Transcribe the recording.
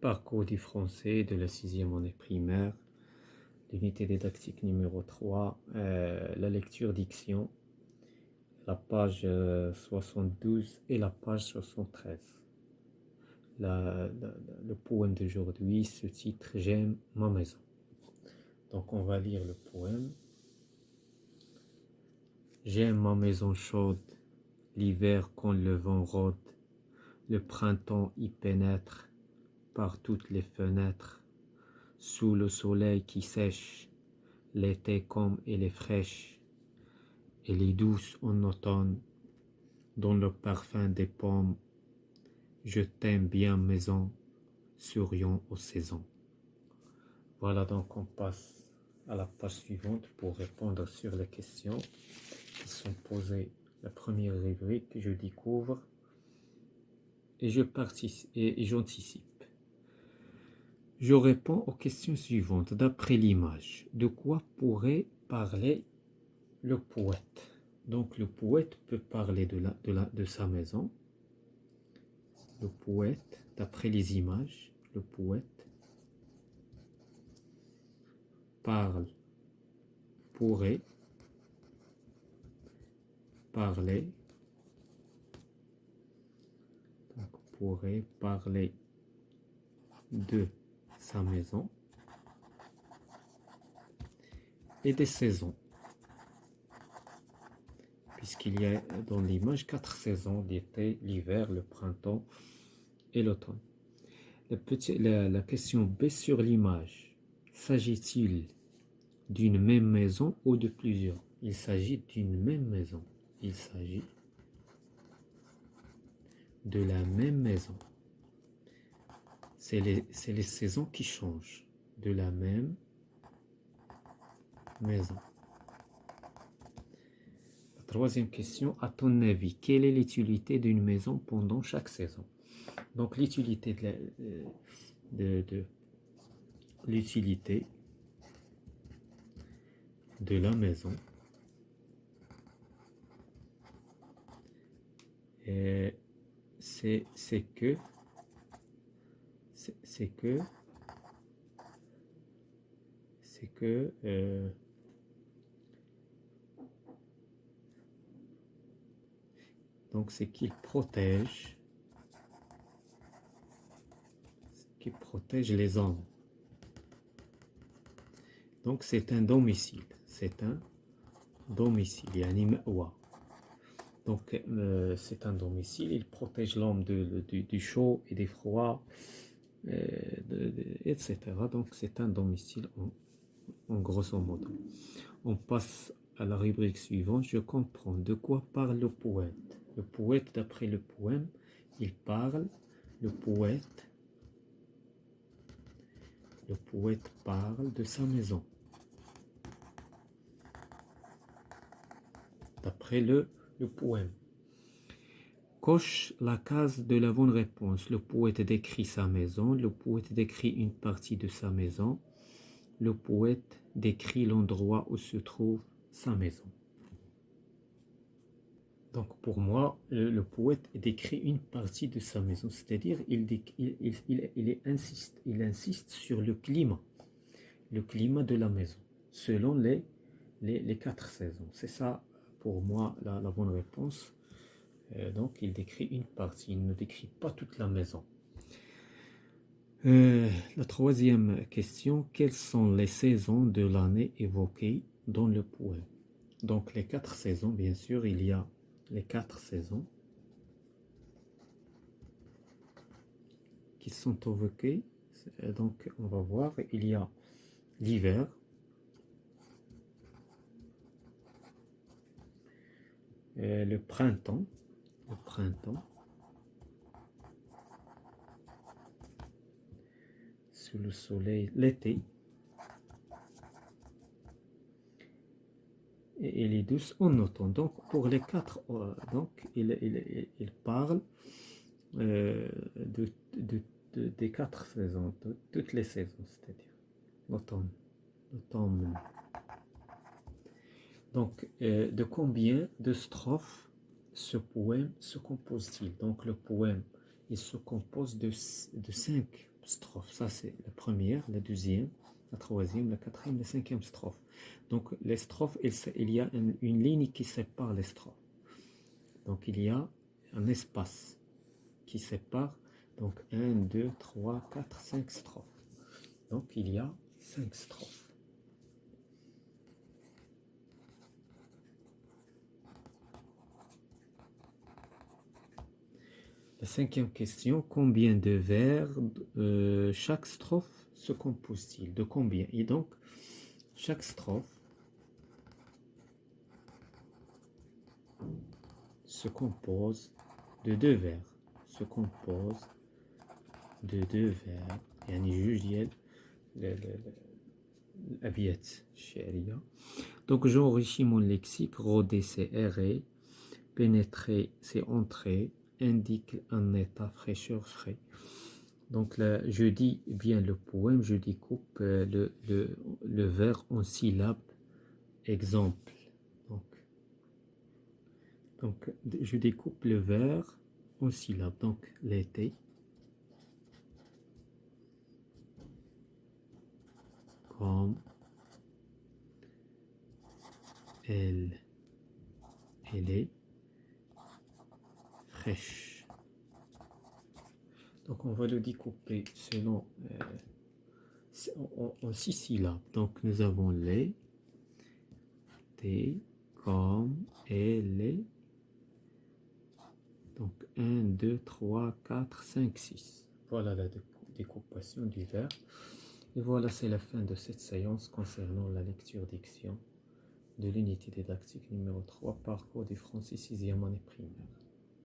Parcours du français de la sixième année primaire, l'unité didactique numéro 3, la lecture diction, la page 72 et la page 73. Le poème d'aujourd'hui se titre J'aime ma maison. Donc on va lire le poème. J'aime ma maison chaude, l'hiver quand le vent rôde, le printemps y pénètre par toutes les fenêtres, sous le soleil qui sèche, l'été comme elle est fraîche, elle est douce en automne, dans le parfum des pommes. Je t'aime bien maison, souriant aux saisons. Voilà, donc on passe à la page suivante pour répondre sur les questions qui sont posées. La première rubrique, je découvre et j'anticipe. Je réponds aux questions suivantes d'après l'image. De quoi pourrait parler le poète? Donc le poète peut parler de sa maison. Le poète, d'après les images, le poète pourrait parler, donc pourrait parler de sa maison et des saisons, puisqu'il y a dans l'image 4 saisons, l'été, l'hiver, le printemps et l'automne. La question B sur l'image, s'agit-il d'une même maison ou de plusieurs? Il s'agit d'une même maison. Il s'agit de la même maison. C'est les saisons qui changent. De la même maison. La troisième question, à ton avis, quelle est l'utilité d'une maison pendant chaque saison? Donc l'utilité l'utilité de la maison c'est que donc c'est qu'il protège les hommes. Donc c'est un domicile. C'est un domicile. يعني مأوى. Donc c'est un domicile. Il protège l'homme du chaud et des froids, etc. Donc c'est un domicile en grosso modo. On passe à la rubrique suivante. Je comprends. De quoi parle le poète? Le poète, d'après le poème, il parle. Le poète parle de sa maison. D'après le poème. Coche la case de la bonne réponse. Le poète décrit sa maison. Le poète décrit une partie de sa maison. Le poète décrit l'endroit où se trouve sa maison. Donc pour moi, le poète décrit une partie de sa maison, c'est-à-dire il insiste sur le climat de la maison, selon les 4 saisons. C'est ça pour moi la bonne réponse. Donc il décrit une partie, il ne décrit pas toute la maison. La troisième question, quelles sont les saisons de l'année évoquées dans le poème? Donc les 4 saisons, bien sûr, il y a les 4 saisons qui sont évoquées. Donc on va voir, il y a l'hiver, le printemps, sous le soleil, l'été, et il est douce en automne. Donc pour les 4, donc il parle des 4 saisons, de toutes les saisons, c'est-à-dire l'automne. Donc de combien de strophes ce poème se compose-t-il? Donc le poème, il se compose de 5 strophe. Ça, c'est la première, la deuxième, la troisième, la quatrième, la cinquième strophe. Donc, les strophes, il y a une ligne qui sépare les strophes. Donc, il y a un espace qui sépare. Donc, 1, 2, 3, 4, 5 strophes. Donc, il y a 5 strophes. La cinquième question, combien de vers chaque strophe se compose-t-il? De combien? Et donc, chaque strophe se compose de 2 vers. Se compose de 2 vers. يعني جوج ديال الأبيات الشعرية. Donc, j'enrichis mon lexique. Rôder, c'est errer. Pénétrer, c'est entrer. Indique un état, fraîcheur, frais. Donc là, je dis bien le poème, je découpe le vers en syllabes. Exemple. Donc, je découpe le vers en syllabes. Donc, l'été, comme elle est fraîche. Donc, on va le découper selon en 6 syllabes. Donc, nous avons l'été, comme elle est. Donc 1, 2, 3, 4, 5, 6. Voilà la découpation du vers. Et voilà, c'est la fin de cette séance concernant la lecture-diction de l'unité didactique numéro 3, parcours du français 6e année primaire.